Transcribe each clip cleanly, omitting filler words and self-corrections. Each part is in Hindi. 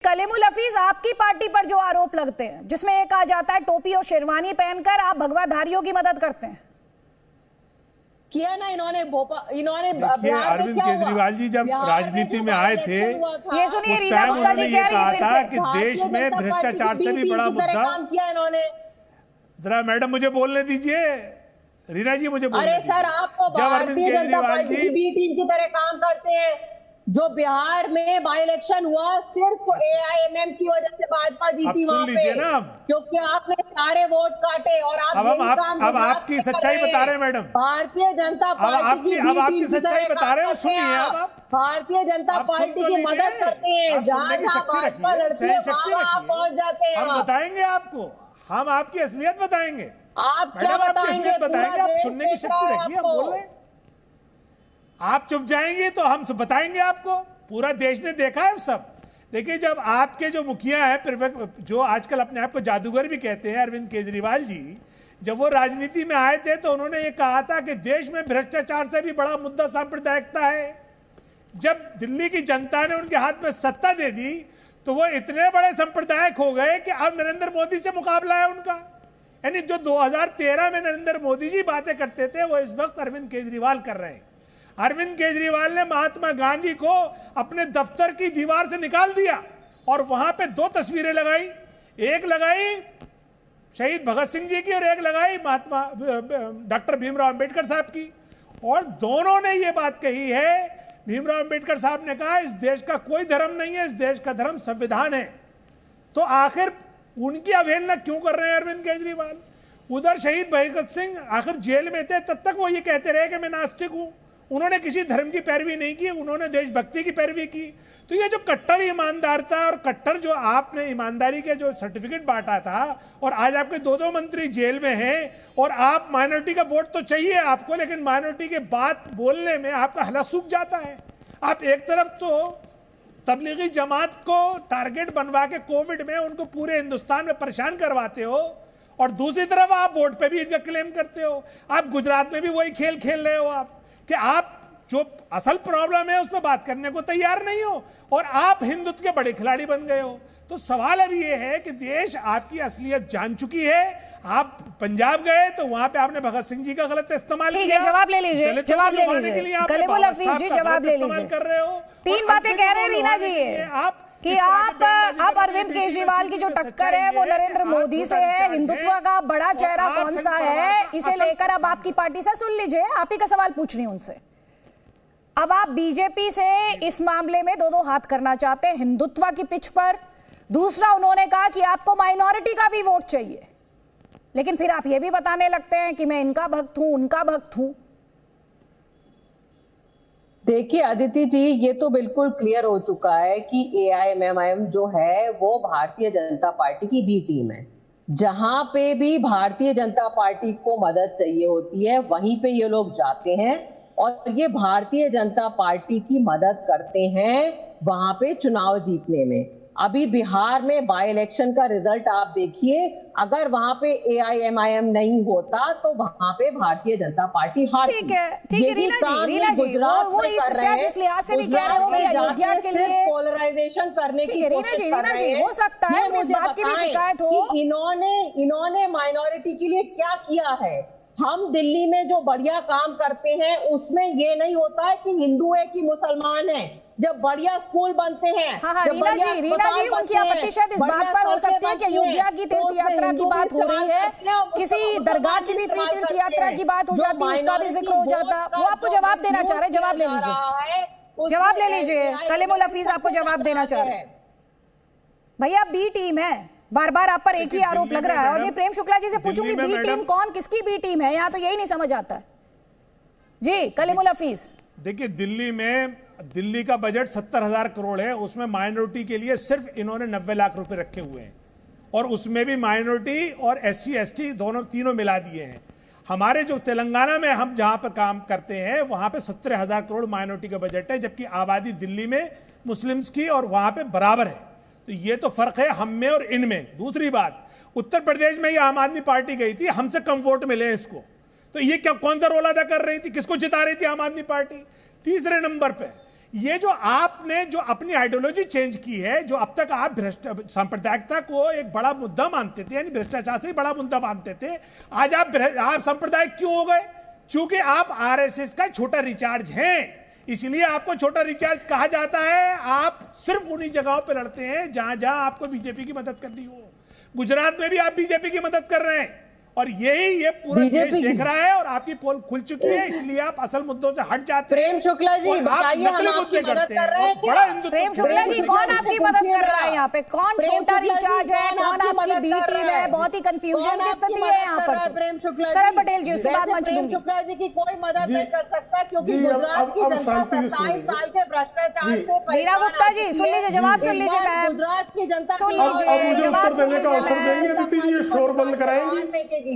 कलीमुल हफीज, आपकी पार्टी पर जो आरोप लगते हैं जिसमें ये कहा जाता है टोपी और शेरवानी पहनकर आप भगवाधारियों की मदद करते हैं, किया ना इन्होंने देखिए, अरविंद केजरीवाल जी जब राजनीति में आए थे, ये सुनिए उस रीना टाइम गुप्ता जी उन्होंने कह ये रही कहा है था फिर कि से। देश में भ्रष्टाचार से भी बड़ा मुद्दा। काम किया इन्होंने। जरा मैडम मुझे बोलने दीजिए, रीना जी मुझे बोलने अरे सर, आपको जब अरविंद भारतीय जनता केजरीवाल पार्टी की जी बी टीम की तरह काम करते हैं। जो बिहार में बाई इलेक्शन हुआ सिर्फ एआईएमएम की वजह से भाजपा जीती वहां पे, क्योंकि आपने सारे वोट काटे और आप अब आपकी सच्चाई बता रहे हैं मैडम। भारतीय जनता पार्टी अब आपकी सच्चाई बता रहे हैं, सुनिए। अब आप भारतीय जनता पार्टी की मदद करते हैं, जहां जहां भाजपा लड़ती है वहां पहुंच जाते हैं। हम बताएंगे आपको, हम आपकी असलियत बताएंगे। आप क्या बताएंगे? आप सुनने की शक्ति रखिए, हम बोल रहे हैं। आप चुप जाएंगे तो हम बताएंगे आपको। पूरा देश ने देखा है सब। देखिए, जब आपके जो मुखिया है, जो आजकल अपने आप को जादूगर भी कहते हैं, अरविंद केजरीवाल जी, जब वो राजनीति में आए थे तो उन्होंने ये कहा था कि देश में भ्रष्टाचार से भी बड़ा मुद्दा सांप्रदायिकता है। जब दिल्ली की जनता ने उनके हाथ में सत्ता दे दी तो वो इतने बड़े सांप्रदायिक हो गए कि अब नरेंद्र मोदी से मुकाबला है उनका। यानी जो 2013 में नरेंद्र मोदी जी बातें करते थे वो इस वक्त अरविंद केजरीवाल कर रहे हैं। अरविंद केजरीवाल ने महात्मा गांधी को अपने दफ्तर की दीवार से निकाल दिया और वहां पे 2 तस्वीरें लगाई। एक लगाई शहीद भगत सिंह जी की और एक लगाई महात्मा डॉक्टर भीमराव अंबेडकर साहब की। और दोनों ने ये बात कही है, भीमराव अंबेडकर साहब ने कहा इस देश का कोई धर्म नहीं है, इस देश का धर्म संविधान है। तो आखिर उनकी अवहेलना क्यों कर रहे हैं अरविंद केजरीवाल? उधर शहीद भगत सिंह आखिर जेल में थे, तब तक वो ये कहते रहे कि मैं नास्तिक हूं। उन्होंने किसी धर्म की पैरवी नहीं की, उन्होंने देशभक्ति की पैरवी की। तो ये जो कट्टर ईमानदारता और कट्टर जो आपने ईमानदारी के जो सर्टिफिकेट बांटा था, और आज आपके 2 मंत्री जेल में हैं, और आप माइनॉरिटी का वोट तो चाहिए आपको, लेकिन माइनॉरिटी के बात बोलने में आपका हला सूख जाता है। आप एक तरफ तो तबलीगी जमात को टारगेट बनवा के कोविड में उनको पूरे हिंदुस्तान में परेशान करवाते हो, और दूसरी तरफ आप वोट पे भी इनका क्लेम करते हो। आप गुजरात में भी वही खेल खेल रहे हो आप, कि आप जो असल प्रॉब्लम है उस पर बात करने को तैयार नहीं हो, और आप हिंदुत्व के बड़े खिलाड़ी बन गए हो। तो सवाल अब ये है कि देश आपकी असलियत जान चुकी है। आप पंजाब गए तो वहां पे आपने भगत सिंह जी का गलत इस्तेमाल किया। जवाब ले लीजिए, जवाब ले लीजिए कलीमुल हफीज जी, जवाब ले लीजिए। कर रहे हो 3 बातें कह रहे हैं रीना जी कि आप अरविंद केजरीवाल की जो टक्कर है वो नरेंद्र मोदी से है। हिंदुत्व का बड़ा चेहरा कौन सा है, इसे लेकर अब आपकी पार्टी से सुन लीजिए। आप ही का सवाल पूछ रही हूं उनसे। अब आप बीजेपी से इस मामले में 2 हाथ करना चाहते हैं हिंदुत्व की पिच पर। दूसरा, उन्होंने कहा कि आपको माइनॉरिटी का भी वोट चाहिए, लेकिन फिर आप ये भी बताने लगते हैं कि मैं इनका भक्त हूं, उनका भक्त हूं। देखिए अदिति जी, ये तो बिल्कुल क्लियर हो चुका है कि एआईएमआईएम जो है वो भारतीय जनता पार्टी की बी टीम है। जहां पे भी भारतीय जनता पार्टी को मदद चाहिए होती है वहीं पे ये लोग जाते हैं और ये भारतीय जनता पार्टी की मदद करते हैं वहां पे चुनाव जीतने में। अभी बिहार में बाई इलेक्शन का रिजल्ट आप देखिए, अगर वहां पे एआईएमआईएम नहीं होता तो वहां पे भारतीय जनता पार्टी हारती। ठीक है रीना जी, वो इस लिहाज से भी कह रहे हो कि अयोध्या के लिए पोलराइजेशन करने की कोशिश कर रहे हैं। हो सकता है इस बात की भी शिकायत हो कि इन्होंने माइनॉरिटी के लिए क्या किया है। हम दिल्ली में जो बढ़िया काम करते हैं उसमें ये नहीं होता है कि हिंदू है कि मुसलमान है। जब बढ़िया स्कूल बनते हैं, रीना जी उनकी आपत्ति शायद इस बात पर हो सकती है कि अयोध्या की तीर्थ यात्रा की बात हो रही है, किसी दरगाह की भी फ्री तीर्थ यात्रा की बात हो जाती है, उसका भी जिक्र हो जाता। वो आपको जवाब देना चाह रहे हैं, जवाब ले लीजिए, जवाब ले लीजिए। कलीमुल हफीज आपको जवाब देना चाह रहे हैं। भैया बी टीम है, बार बार आप पर एक ही आरोप लग रहा है। और मैं प्रेम शुक्ला जी से पूछूंगी बी टीम कौन, किसकी बी टीम है, यहाँ तो यही नहीं समझ आता है जी। कलीमुल हफीज, देखिए दिल्ली का बजट 70,000 करोड़ है, उसमें माइनॉरिटी के लिए सिर्फ इन्होंने 90 लाख रुपए रखे हुए हैं, और उसमें भी माइनॉरिटी और एससी एसटी तीनों मिला दिए हैं। हमारे जो तेलंगाना में हम जहां पर काम करते हैं वहां पे 17,000 करोड़ माइनॉरिटी का बजट है, जबकि आबादी दिल्ली में मुस्लिम्स की और वहां पे बराबर है। तो ये तो फर्क है हम में और इनमें। दूसरी बात, उत्तर प्रदेश में ये आम आदमी पार्टी गई थी, हमसे कम वोट मिले इसको, तो ये क्या कौन सा रोल अदा कर रही थी, किसको जिता रही थी आम आदमी पार्टी। तीसरे नंबर पे ये जो आपने जो अपनी आइडियोलॉजी चेंज की है, जो अब तक आप सांप्रदायिकता को एक बड़ा मुद्दा मानते थे, यानी भ्रष्टाचार से ही बड़ा मुद्दा मानते थे, आज आप सांप्रदायिक क्यों हो गए? क्योंकि आप आरएसएस का छोटा रिचार्ज हैं, इसलिए आपको छोटा रिचार्ज कहा जाता है। आप सिर्फ उन्हीं जगहों पर लड़ते हैं जहां जहां आपको बीजेपी की मदद करनी हो। गुजरात में भी आप बीजेपी की मदद कर रहे हैं और ये पूरा देश देख रहा है और आपकी पोल खुल चुकी है, इसलिए आप असल मुद्दों से हट जाते हैं। प्रेम शुक्ला जी, बताइए, हम आपकी मदद कर रहे हैं बड़ा हिंदुत्व। प्रेम शुक्ला जी, कौन आपकी मदद कर रहा है यहाँ पे? कौन छोटा रिचार्ज है, कौन आपकी बी टीम है? बहुत ही कंफ्यूजन की स्थिति है यहाँ पर। प्रेम शुक्ला सरल पटेल जी, उसके बाद मंच दूंगी। प्रेम शुक्ला जी की कोई मदद नहीं कर सकता, क्योंकि गुजरात की जनता 27 साल के भ्रष्टाचार से। मीरा गुप्ता जी सुन लीजिए, जवाब सुन लीजिए मैम। गुजरात की जनता सुन लीजिए, मुझे उत्तर देने का अवसर देंगे अदिति जी? ये शोर बंद कराएंगी?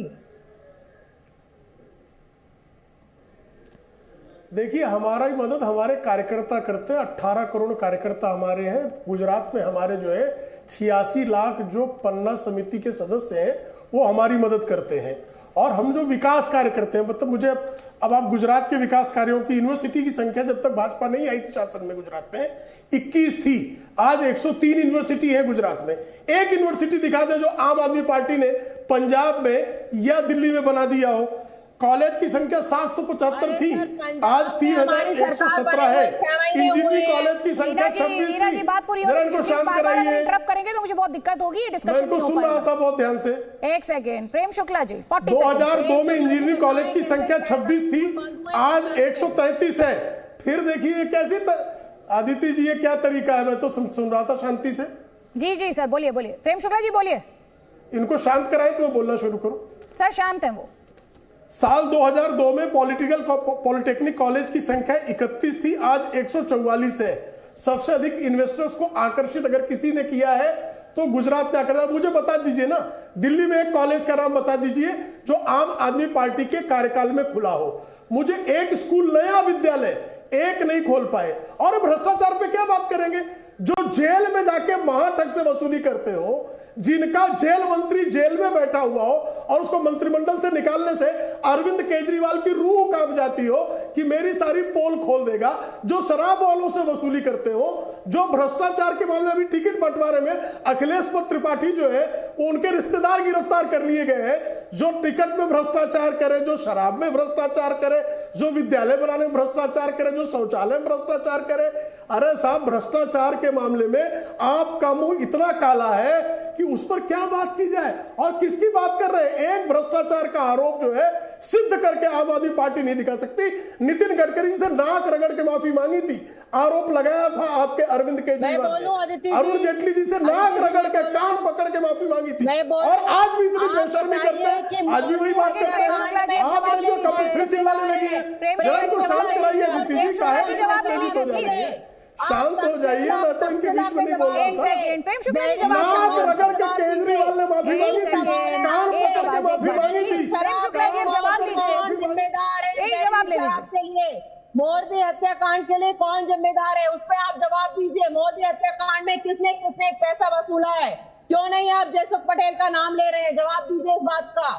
देखिए, हमारा ही मदद हमारे कार्यकर्ता करते हैं। 18 करोड़ कार्यकर्ता हमारे हैं गुजरात में। हमारे जो है 86 लाख जो पन्ना समिति के सदस्य हैं वो हमारी मदद करते हैं। और हम जो विकास कार्य करते हैं, मतलब मुझे अब आप गुजरात के विकास कार्यों की, यूनिवर्सिटी की संख्या जब तक भाजपा नहीं आई थी शासन में गुजरात में 21 थी, आज 103 यूनिवर्सिटी है गुजरात में। एक यूनिवर्सिटी दिखा दे जो आम आदमी पार्टी ने पंजाब में या दिल्ली में बना दिया हो। कॉलेज की संख्या 775 थी, आज 3117 है। इंजीनियरिंग कॉलेज की संख्या 26 थी। जी बात पूरी हो जरा इनको शांत कराइए। इंटरप्ट करेंगे तो मुझे बहुत दिक्कत होगी, डिस्कशन मैं सुन रहा था बहुत ध्यान से। एक सेकेंड, प्रेम शुक्ला जी 40 2002 में इंजीनियरिंग कॉलेज की संख्या 26 थी, आज 133 है। फिर देखिए कैसी आदित्य जी, ये क्या तरीका है? मैं तो सुन रहा था शांति से। जी जी सर, बोलिए बोलिए, प्रेम शुक्ला जी बोलिए। इनको शांत कराए तो मैं बोलना शुरू करूं। सर शांत है वो। साल 2002 में पॉलिटेक्निक कॉलेज की संख्या 31 थी, आज 144 है। सबसे अधिक इन्वेस्टर्स को आकर्षित अगर किसी ने किया है तो गुजरात ने आकर। मुझे बता दीजिए ना, दिल्ली में एक कॉलेज का नाम बता दीजिए जो आम आदमी पार्टी के कार्यकाल में खुला हो। मुझे एक स्कूल, नया विद्यालय एक नहीं खोल पाए। और भ्रष्टाचार पे क्या बात करेंगे? जो जेल में जाके महाठग से वसूली करते हो, जिनका जेल मंत्री जेल में बैठा हुआ हो और उसको मंत्रिमंडल से निकालने से अरविंद केजरीवाल की रूह कांप जाती हो कि मेरी सारी पोल खोल देगा। जो शराब वालों से वसूली करते हो, जो भ्रष्टाचार के मामले में टिकट बंटवारे में अखिलेश त्रिपाठी जो है वो उनके रिश्तेदार गिरफ्तार कर लिए गए हैं। जो टिकट में भ्रष्टाचार करे, जो शराब में भ्रष्टाचार करे, जो विद्यालय बनाने में भ्रष्टाचार करे, जो शौचालय में भ्रष्टाचार करे। अरे साहब, भ्रष्टाचार के मामले में आपका मुंह इतना काला है कि उस पर क्या बात की जाए? और किसकी बात कर रहे हैं? एक भ्रष्टाचार का आरोप जो है सिद्ध करके आम आदमी पार्टी नहीं दिखा सकती। नितिन गडकरी जी से नाक रगड़ के माफी मांगी थी, आरोप लगाया था आपके अरविंद केजरीवाल ने। अरुण जेटली जी से नाक रगड़ के, कान पकड़ के माफी मांगी थी। और आज भी इतनी बेशर्मी करते हैं, आज भी वही बात करते हैं। आपने जो कभी फिर चिल्लाने लगी है, जरा इनको शांत कराइए अदिति जी। काहे शांत हो जाइए, मैं तो इनके बीच में नहीं बोल रहा था। नाक रगड़ के केजरीवाल ने माफी मांगी थी, कान पकड़ के माफी मांगी थी। जवाब लीजिए, एक जवाब ले लीजिए। मोरबी हत्याकांड के लिए कौन जिम्मेदार है, उस पर आप जवाब दीजिए। मोरबी हत्याकांड में किसने किसने पैसा वसूला है? क्यों नहीं आप जयसुख पटेल का नाम ले रहे हैं? जवाब दीजिए इस बात का।